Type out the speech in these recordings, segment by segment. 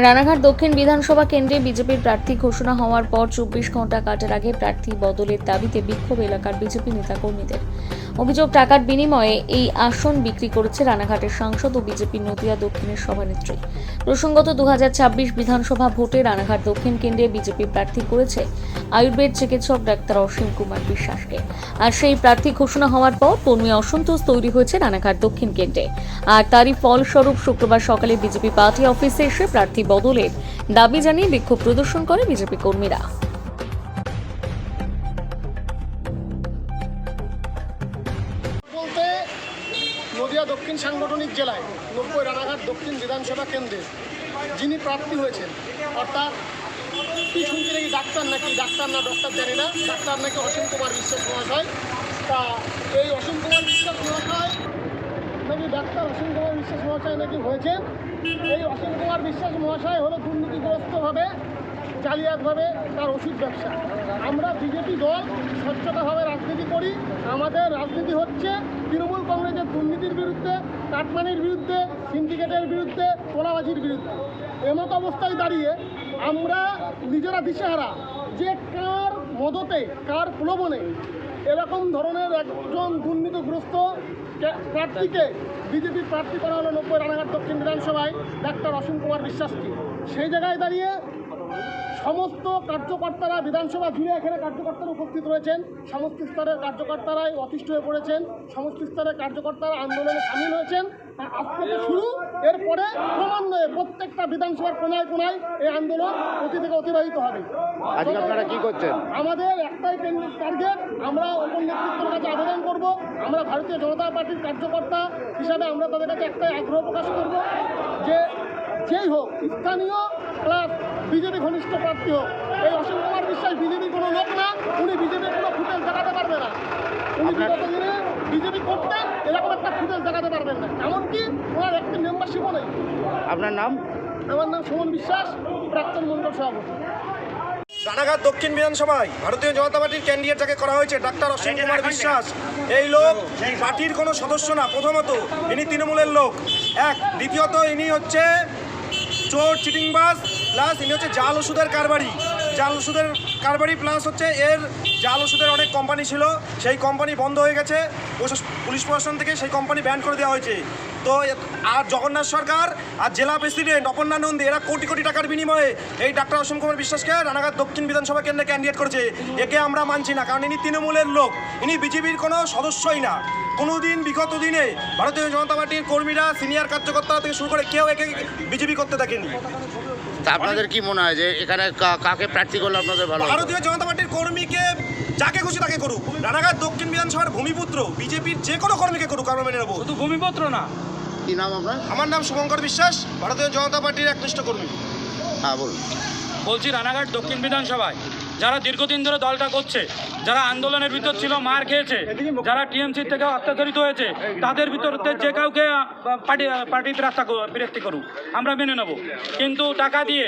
রানাঘাট দক্ষিণ বিধানসভা কেন্দ্রে বিজেপির প্রার্থী ঘোষণা হওয়ার পর 24 ঘন্টা কাটার আগে প্রার্থী বদলের দাবিতে বিক্ষোভ এলাকার বিজেপি নেতাকর্মীদের। অভিযোগ, টাকার বিনিময়ে এই আসন বিক্রি করেছে রানাঘাটের সাংসদ ও বিজেপি নদিয়া দক্ষিণের সভানেত্রী। প্রসঙ্গত 2026 বিধানসভা ভোটে রানাঘাট দক্ষিণ কেন্দ্রে বিজেপি প্রার্থী করেছে আয়ুর্বেদ চিকিৎসক ডাক্তার অসীম কুমার বিশ্বাসকে। আর সেই প্রার্থী ঘোষণা হওয়ার পর কর্মী অসন্তোষ তৈরি হয়েছে রানাঘাট দক্ষিণ কেন্দ্রে। আর তারই ফলস্বরূপ শুক্রবার সকালে বিজেপি পার্টি অফিসে এসে প্রার্থী বদলের দাবি জানিয়ে বিক্ষোভ প্রদর্শন করে বিজেপি কর্মীরা। বলতে নদিয়া দক্ষিণ সাংগঠনিক জেলায় 90 রানাঘাট দক্ষিণ বিধানসভা কেন্দ্রে যিনি প্রার্থী হয়েছেন, অর্থাৎ কি শুনছি নাকি ডাক্তার না ডক্টর জানি না, ডাক্তার নাকি অসীম কুমার বিশ্বাস মহাশয়। তা এই অসীম কুমার বিশ্বাস মহাশয় নাকি ডাক্তার অসীম কুমার বিশ্বাস মহাশয় নাকি হয়েছেন। এই অসীম কুমার বিশ্বাস মহাশয় হলো দুর্নীতিগ্রস্তভাবে জালিয়াতভাবে তার ওষুধ ব্যবসা। আমরা বিজেপি দল স্বচ্ছতাভাবে রাজনীতি করি। আমাদের রাজনীতি হচ্ছে তৃণমূল কংগ্রেসের দুর্নীতির বিরুদ্ধে, কাটমানির বিরুদ্ধে, সিন্ডিকেটের বিরুদ্ধে, তোলাবাজির বিরুদ্ধে। এমত অবস্থায় দাঁড়িয়ে আমরা নিজেরা দিশেহারা যে কার মদতে, কার প্রলোভনে এরকম ধরনের একজন দুর্নীতিগ্রস্ত প্রার্থীকে বিজেপির প্রার্থী করা হলো 90 রানাঘাট দক্ষিণ বিধানসভায় ডাক্তার অসীম কুমার বিশ্বাসকে। সেই জায়গায় দাঁড়িয়ে সমস্ত কার্যকর্তারা বিধানসভা জুড়ে এখানে কার্যকর্তারা উপস্থিত রয়েছেন। সমস্ত স্তরের কার্যকর্তারাই অতিষ্ঠ হয়ে পড়েছেন, সমস্ত স্তরের কার্যকর্তারা আন্দোলনে সামিল হয়েছেন। আজ থেকে শুরু, এরপরে ক্রমান্বয়ে প্রত্যেকটা বিধানসভার কোনায় কোনায় এই আন্দোলন অতি থেকে অতিবাহিত হবে। আজকে আপনারা কি করছেন? আমাদের একটাই টার্গেট, আমরা ওপর নেতৃত্বের কাছে আবেদন করব। আমরা ভারতীয় জনতা পার্টির কার্যকর্তা হিসাবে আমরা তাদের কাছে একটাই আগ্রহ প্রকাশ করব যে যেই হোক, স্থানীয় প্লাস বিজেপি ঘনিষ্ঠ প্রার্থী হোক, এই অসীম কুমার বিশ্বাস বিজেপির কোনো লোক না। উনি বিজেপির কোনো ফুটেজ দেখাতে পারবে না। উনি বিগত দিনে বিজেপি করতেন, এরকম একটা ফুটেজ দেখাতে পারবেন না। এমনকি ওনার একটি মেম্বারশিপও নেই। আপনার নাম? আমার নাম সুমন বিশ্বাস, প্রাক্তন মণ্ডল সভাপতি। রানাঘাট দক্ষিণ বিধানসভায় ভারতীয় জনতা পার্টির ক্যান্ডিডেট যাকে করা হয়েছে ডাক্তার অসীম কুমার বিশ্বাস, এই লোক পার্টির কোনো সদস্য না। প্রথমত ইনি তৃণমূলের লোক, এক। দ্বিতীয়ত ইনি হচ্ছে চোর চিটিংবাজ, প্লাস ইনি হচ্ছে জাল ওষুধের কারবারি প্লাস হচ্ছে এর জাল ওষুধের অনেক কোম্পানি ছিল, সেই কোম্পানি বন্ধ হয়ে গেছে। পুলিশ প্রশাসন থেকে সেই কোম্পানি ব্যান করে দেওয়া হয়েছে। তো আর জগন্নাথ সরকার আর জেলা প্রেসিডেন্ট অপর্ণা নন্দী এরা কোটি কোটি টাকার বিনিময়ে এই ডাক্তার অসীম কুমার বিশ্বাসকে রানাঘাট দক্ষিণ বিধানসভা কেন্দ্রে ক্যান্ডিডেট করেছে। একে আমরা মানছি না, কারণ ইনি তৃণমূলের লোক, ইনি বিজেপির কোনো সদস্যই না। কোনোদিন বিগত দিনে ভারতীয় জনতা পার্টির কর্মীরা, সিনিয়র কার্যকর্তারা থেকে শুরু করে কেউ একে বিজেপি করতে দেখেনি। তা আপনাদের কি মনে হয় যে এখানে কাকে প্রার্থী করলে আপনাদের ভালো? ভারতীয় জনতা পার্টির কর্মীকে যাকে খুশি তাকে করুক। রানাঘাট দক্ষিণ বিধানসভার ভূমিপুত্র বিজেপির যে কোনো কর্মীকে করুক, আমরা মেনে নেবো। শুধু ভূমিপুত্র না। কি নাম আপনার? আমার নাম শুভঙ্কর বিশ্বাস, ভারতীয় জনতা পার্টির একনিষ্ঠ কর্মী। হ্যাঁ বলুন। বলছি, রানাঘাট দক্ষিণ বিধানসভায় যারা দীর্ঘদিন ধরে দলটা করছে, যারা আন্দোলনের ভিতর ছিল, মার খেয়েছে, যারা টিএমসি থেকে অত্যাচারিত হয়েছে, তাদের ভিতরতে যে কাউকে পার্টি প্রার্থী করুক, আমরা মেনে নেব। কিন্তু টাকা দিয়ে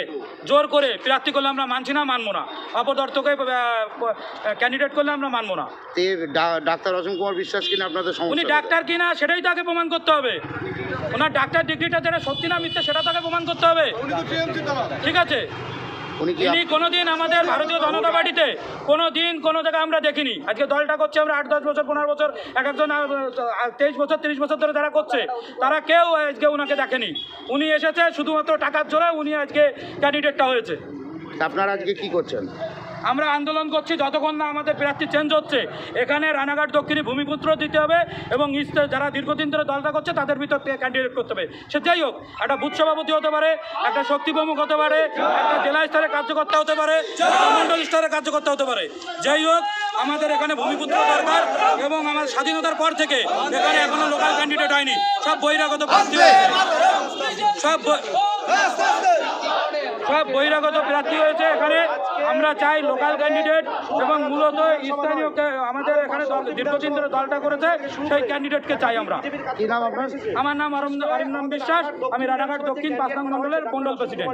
জোর করে প্রার্থী করলে আমরা মানছি না, মানবো না। অপদার্থকে ক্যান্ডিডেট করলে আমরা মানবো না। ডাক্তার অসীম কুমার বিশ্বাস কিনা আপনাদের সমস্যা? উনি ডাক্তার কিনা সেটাই তাকে প্রমাণ করতে হবে। ওনার ডাক্তার ডিগ্রিটা যেটা সত্যি না মিথ্যে সেটা তাকে প্রমাণ করতে হবে। ঠিক আছে? ইনি কোনোদিন আমাদের ভারতীয় জনতা পার্টিতে কোনোদিন কোনো জায়গায় আমরা দেখিনি। আজকে দলটা করছে আমরা 8-10 বছর, 15 বছর, এক একজন 23 বছর 30 বছর ধরে যারা করছে তারা কেউ আজকে ওনাকে দেখেনি। উনি এসেছে শুধুমাত্র টাকার জোরে, উনি আজকে ক্যান্ডিডেটটা হয়েছে। আপনারা আজকে কি করছেন? আমরা আন্দোলন করছি যতক্ষণ না আমাদের প্রার্থী চেঞ্জ হচ্ছে। এখানে রানাঘাট দক্ষিণে ভূমিপুত্র দিতে হবে এবং যারা দীর্ঘদিন ধরে দলটা করছে তাদের ভিতর থেকে ক্যান্ডিডেট করতে হবে। সে যাই হোক, একটা বুথ সভাপতি হতে পারে, একটা শক্তি প্রমুখ হতে পারে, একটা জেলা স্তরের কার্যকর্তা হতে পারে, মন্ডল স্তরের কার্যকর্তা হতে পারে। যাই হোক, আমাদের এখানে ভূমিপুত্র দরকার এবং আমার স্বাধীনতার পর থেকে এখানে এখনো লোকাল ক্যান্ডিডেট হয়নি, সব বহিরাগত প্রার্থী হয়েছে, সব বহিরাগত প্রার্থী হয়েছে। এখানে আমরা চাই লোকাল ক্যান্ডিডেট এবং মূলত স্থানীয় আমাদের এখানে দীর্ঘদিন ধরে দলটা করেছে সেই ক্যান্ডিডেটকে চাই আমরা। কি নাম আপনার? আমার নাম অরিন্দম বিশ্বাস, আমি রানাঘাট দক্ষিণ 5 নং মণ্ডলের মণ্ডল প্রেসিডেন্ট।